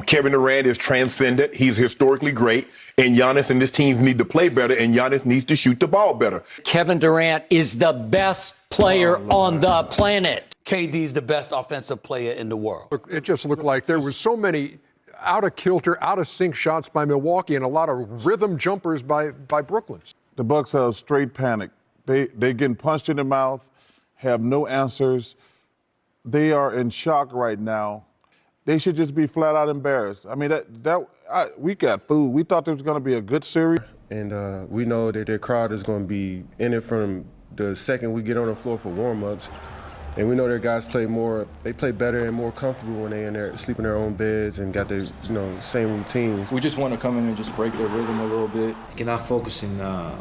Kevin Durant is transcendent. He's historically great. And Giannis and his teams need to play better, and Giannis needs to shoot the ball better. Kevin Durant is the best player on the planet. KD's the best offensive player in the world. It just looked like there was so many out of kilter, out of sync shots by Milwaukee and a lot of rhythm jumpers by Brooklyn. The Bucks have straight panic. They getting punched in the mouth, have no answers. They are in shock right now. They should just be flat out embarrassed. I mean, we got food. We thought there was going to be a good series. And we know that their crowd is going to be in it from the second we get on the floor for warm-ups. And we know their guys play better and more comfortable when they in there, sleep in their own beds and got their, same routines. We just want to come in and just break their rhythm a little bit. You cannot focus in the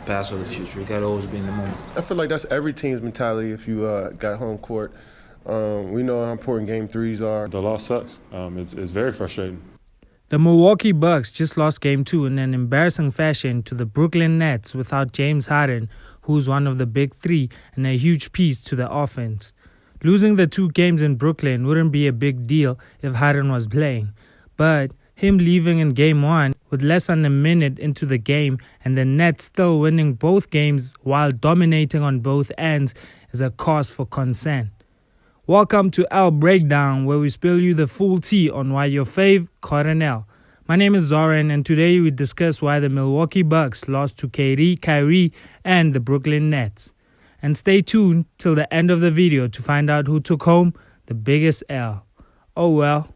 past or the future. You got to always be in the moment. I feel like that's every team's mentality if you got home court. We know how important Game 3s are. The loss sucks. It's very frustrating. The Milwaukee Bucks just lost Game 2 in an embarrassing fashion to the Brooklyn Nets without James Harden, who's one of the big three and a huge piece to the offense. Losing the 2 games in Brooklyn wouldn't be a big deal if Harden was playing, but him leaving in Game 1 with less than a minute into the game and the Nets still winning both games while dominating on both ends is a cause for concern. Welcome to our breakdown, where we spill you the full tea on why your fave caught an L. My name is Zoran, and today we discuss why the Milwaukee Bucks lost to Kyrie and the Brooklyn Nets. And stay tuned till the end of the video to find out who took home the biggest L. Oh well.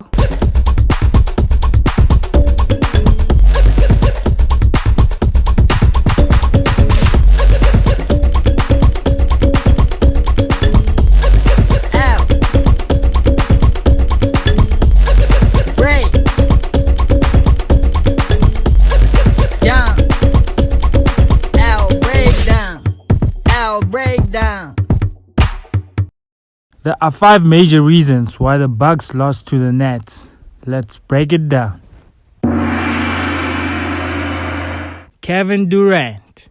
There are 5 major reasons why the Bucks lost to the Nets. Let's break it down. Kevin Durant.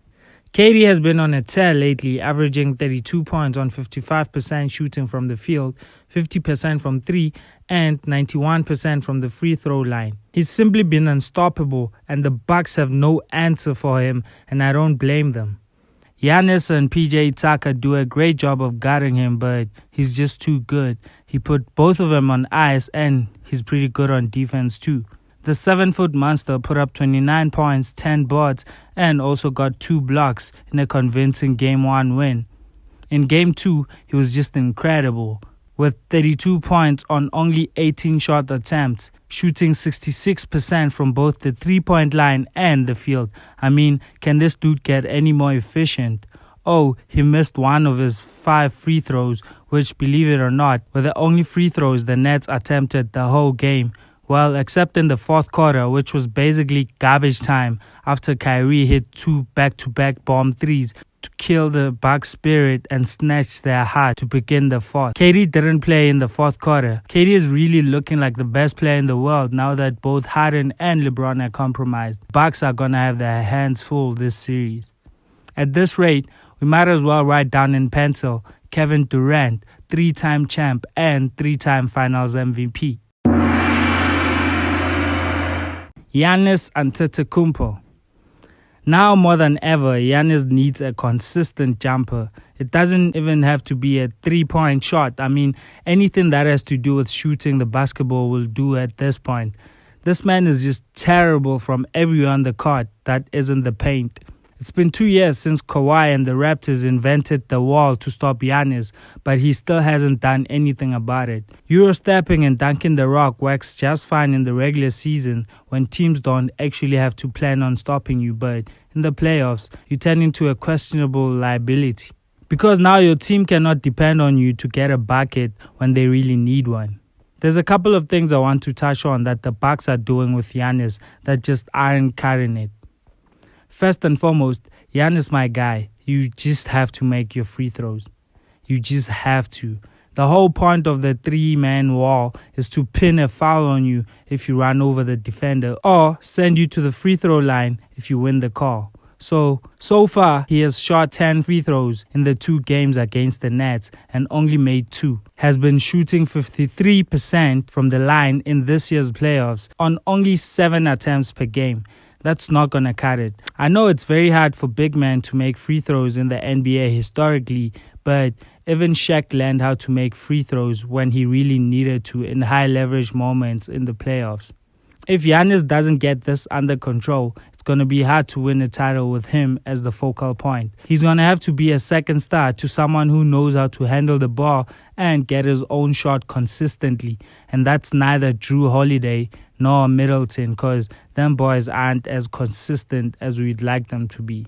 KD has been on a tear lately, averaging 32 points on 55% shooting from the field, 50% from 3, and 91% from the free throw line. He's simply been unstoppable, and the Bucks have no answer for him, and I don't blame them. Giannis and PJ Tucker do a great job of guarding him, but he's just too good. He put both of them on ice, and he's pretty good on defense too. The 7-foot monster put up 29 points, 10 boards, and also got 2 blocks in a convincing Game 1 win. In Game 2, he was just incredible, with 32 points on only 18 shot attempts, shooting 66% from both the 3-point line and the field. I mean, can this dude get any more efficient? Oh, he missed one of his 5 free throws, which, believe it or not, were the only free throws the Nets attempted the whole game. Well, except in the fourth quarter, which was basically garbage time after Kyrie hit 2 back-to-back bomb threes to kill the Bucks' spirit and snatch their heart to begin the fourth. KD didn't play in the fourth quarter. KD is really looking like the best player in the world now that both Harden and LeBron are compromised. Bucks are gonna have their hands full this series. At this rate, we might as well write down in pencil Kevin Durant, 3-time champ and 3-time Finals MVP. Giannis Antetokounmpo. Now more than ever, Giannis needs a consistent jumper. It doesn't even have to be a 3-point shot. I mean, anything that has to do with shooting the basketball will do at this point. This man is just terrible from everywhere on the court that isn't the paint. It's been 2 years since Kawhi and the Raptors invented the wall to stop Giannis, but he still hasn't done anything about it. Euro-stepping and dunking the rock works just fine in the regular season when teams don't actually have to plan on stopping you, but in the playoffs, you turn into a questionable liability. Because now your team cannot depend on you to get a bucket when they really need one. There's a couple of things I want to touch on that the Bucks are doing with Giannis that just aren't cutting it. First and foremost, Giannis, my guy, you just have to make your free throws. You just have to. The whole point of the 3-man wall is to pin a foul on you if you run over the defender or send you to the free throw line if you win the call. So far, he has shot 10 free throws in the 2 games against the Nets and only made 2. Has been shooting 53% from the line in this year's playoffs on only 7 attempts per game. That's not going to cut it. I know it's very hard for big men to make free throws in the NBA historically, but even Shaq learned how to make free throws when he really needed to in high leverage moments in the playoffs. If Giannis doesn't get this under control, it's going to be hard to win a title with him as the focal point. He's going to have to be a second star to someone who knows how to handle the ball and get his own shot consistently. And that's neither Drew Holiday nor Middleton, because them boys aren't as consistent as we'd like them to be.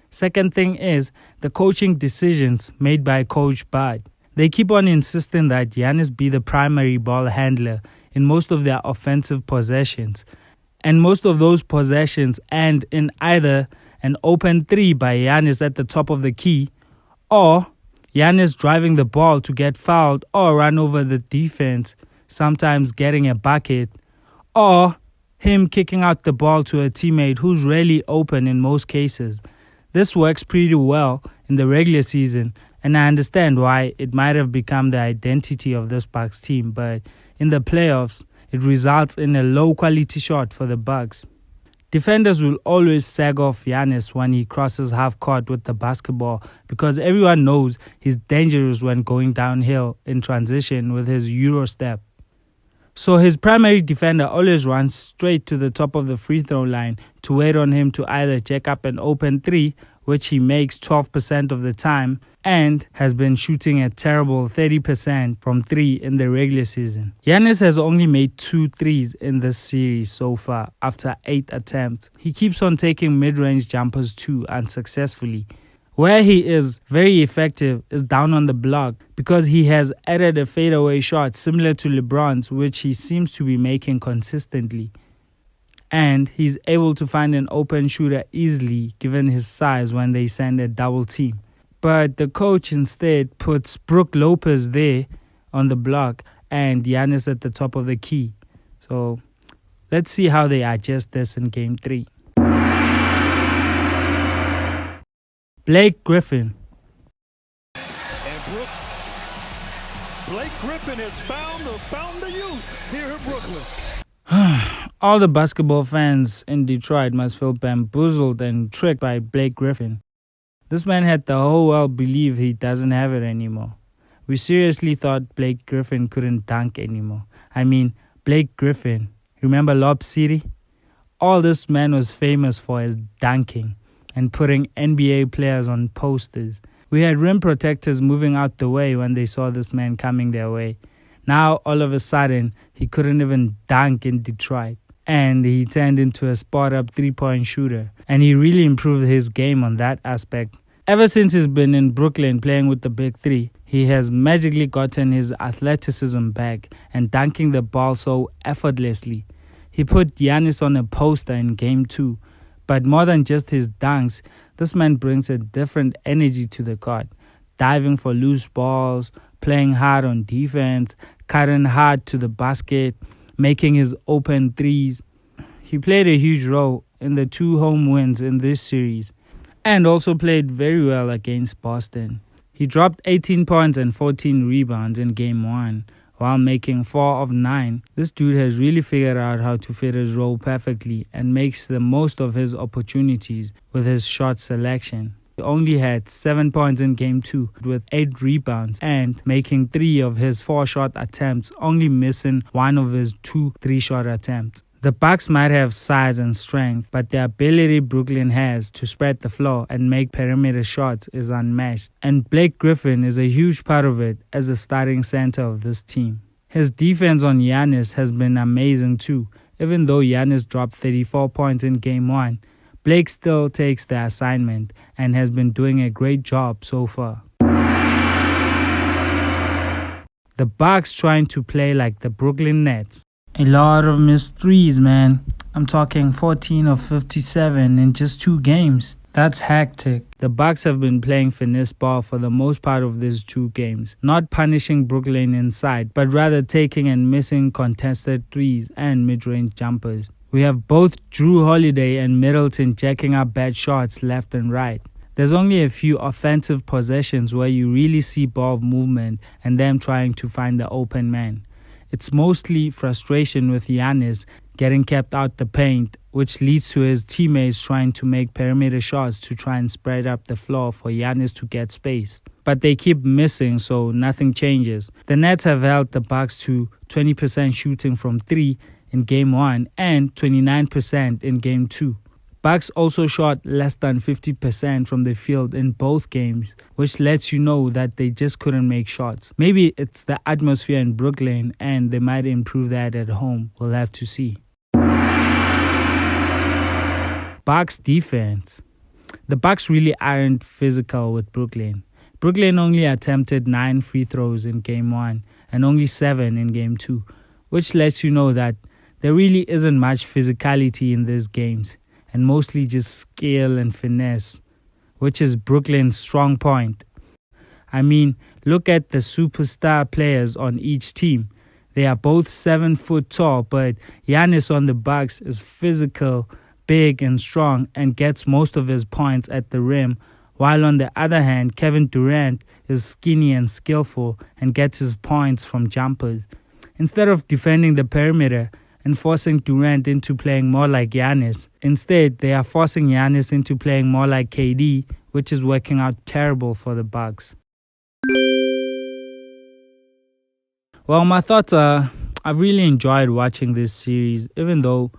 Second thing is the coaching decisions made by Coach Bud. They keep on insisting that Giannis be the primary ball handler in most of their offensive possessions. And most of those possessions end in either an open 3 by Giannis at the top of the key, or Giannis driving the ball to get fouled or run over the defense, sometimes getting a bucket, or him kicking out the ball to a teammate who's rarely open in most cases. This works pretty well in the regular season, and I understand why it might have become the identity of this Bucks team, but in the playoffs, it results in a low-quality shot for the Bucks. Defenders will always sag off Giannis when he crosses half court with the basketball because everyone knows he's dangerous when going downhill in transition with his Euro step. So his primary defender always runs straight to the top of the free throw line to wait on him to either jack up an open 3, which he makes 12% of the time, and has been shooting a terrible 30% from 3 in the regular season. Giannis has only made 2 threes in this series so far after 8 attempts. He keeps on taking mid-range jumpers too unsuccessfully. Where he is very effective is down on the block because he has added a fadeaway shot similar to LeBron's, which he seems to be making consistently. And he's able to find an open shooter easily given his size when they send a double team. But the coach instead puts Brook Lopez there on the block and Giannis at the top of the key. So let's see how they adjust this in Game 3. Blake Griffin. And Blake Griffin has found the youth here in Brooklyn. All the basketball fans in Detroit must feel bamboozled and tricked by Blake Griffin. This man had the whole world believe he doesn't have it anymore. We seriously thought Blake Griffin couldn't dunk anymore. I mean, Blake Griffin. Remember Lob City? All this man was famous for is dunking and putting NBA players on posters. We had rim protectors moving out the way when they saw this man coming their way. Now, all of a sudden, he couldn't even dunk in Detroit. And he turned into a spot-up 3-point shooter. And he really improved his game on that aspect. Ever since he's been in Brooklyn playing with the Big Three, he has magically gotten his athleticism back and dunking the ball so effortlessly. He put Giannis on a poster in Game 2. But more than just his dunks, this man brings a different energy to the court. Diving for loose balls, playing hard on defense, cutting hard to the basket, making his open threes. He played a huge role in the 2 home wins in this series and also played very well against Boston. He dropped 18 points and 14 rebounds in Game 1 while making 4 of 9. This dude has really figured out how to fit his role perfectly and makes the most of his opportunities with his shot selection. He only had 7 points in Game 2 with 8 rebounds and making 3 of his 4 shot attempts, only missing 1 of his 2 3-shot attempts. The Bucks might have size and strength, but the ability Brooklyn has to spread the floor and make perimeter shots is unmatched. And Blake Griffin is a huge part of it as a starting center of this team. His defense on Giannis has been amazing too. Even though Giannis dropped 34 points in Game 1, Blake still takes the assignment and has been doing a great job so far. The Bucks trying to play like the Brooklyn Nets. A lot of missed threes, man. I'm talking 14 of 57 in just 2 games. That's hectic. The Bucks have been playing finesse ball for the most part of these 2 games, not punishing Brooklyn inside, but rather taking and missing contested threes and mid-range jumpers. We have both Drew Holiday and Middleton jacking up bad shots left and right. There's only a few offensive possessions where you really see ball movement and them trying to find the open man. It's mostly frustration with Giannis getting kept out the paint, which leads to his teammates trying to make perimeter shots to try and spread up the floor for Giannis to get space. But they keep missing, so nothing changes. The Nets have held the Bucks to 20% shooting from 3 in Game 1 and 29% in Game 2. Bucks also shot less than 50% from the field in both games, which lets you know that they just couldn't make shots. Maybe it's the atmosphere in Brooklyn and they might improve that at home. We'll have to see. Bucks defense. The Bucks really aren't physical with Brooklyn. Brooklyn only attempted 9 free throws in Game 1 and only 7 in Game 2, which lets you know that there really isn't much physicality in these games, and mostly just skill and finesse, which is Brooklyn's strong point. I mean, look at the superstar players on each team. They are both 7 foot tall, but Giannis on the Bucks is physical, big and strong, and gets most of his points at the rim, while on the other hand, Kevin Durant is skinny and skillful and gets his points from jumpers. Instead of defending the perimeter and forcing Durant into playing more like Giannis, instead they are forcing Giannis into playing more like KD, which is working out terrible for the Bucks. Well, my thoughts are, I've really enjoyed watching this series, even though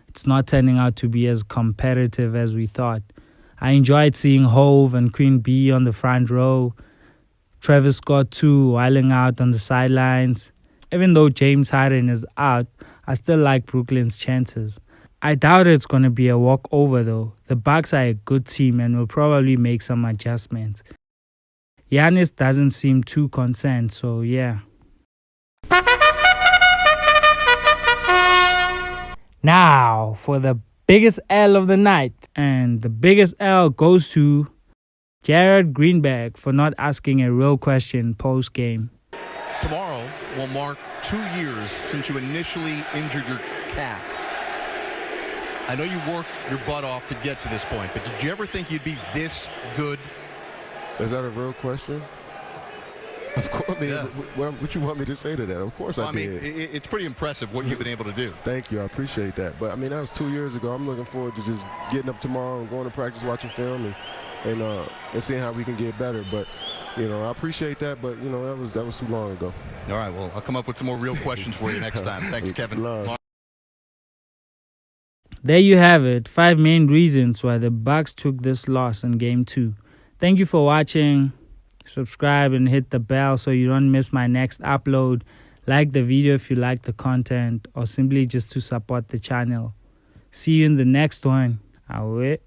it's not turning out to be as competitive as we thought. I enjoyed seeing Hove and Queen B on the front row, Travis Scott too, whiling out on the sidelines. Even though James Harden is out, I still like Brooklyn's chances. I doubt it's going to be a walkover though. The Bucks are a good team and will probably make some adjustments. Giannis doesn't seem too concerned, so yeah. Now for the biggest L of the night. And the biggest L goes to Jared Greenberg for not asking a real question post-game. Tomorrow will mark 2 years since you initially injured your calf. I know you worked your butt off to get to this point, but did you ever think you'd be this good? Is that a real question? Of course. I mean, Yeah. what you want me to say to that? Of course I did. It's pretty impressive what you've been able to do. Thank you. I appreciate that. But, I mean, that was 2 years ago. I'm looking forward to just getting up tomorrow and going to practice, watching film, and seeing how we can get better. But, you know, I appreciate that. But, you know, that was too long ago. All right, well, I'll come up with some more real questions for you next time. Thanks, Kevin. There you have it, 5 main reasons why the Bucks took this loss in Game 2. Thank you for watching. Subscribe and hit the bell so you don't miss my next upload. Like the video if you like the content, or simply just to support the channel. See you in the next one. Away.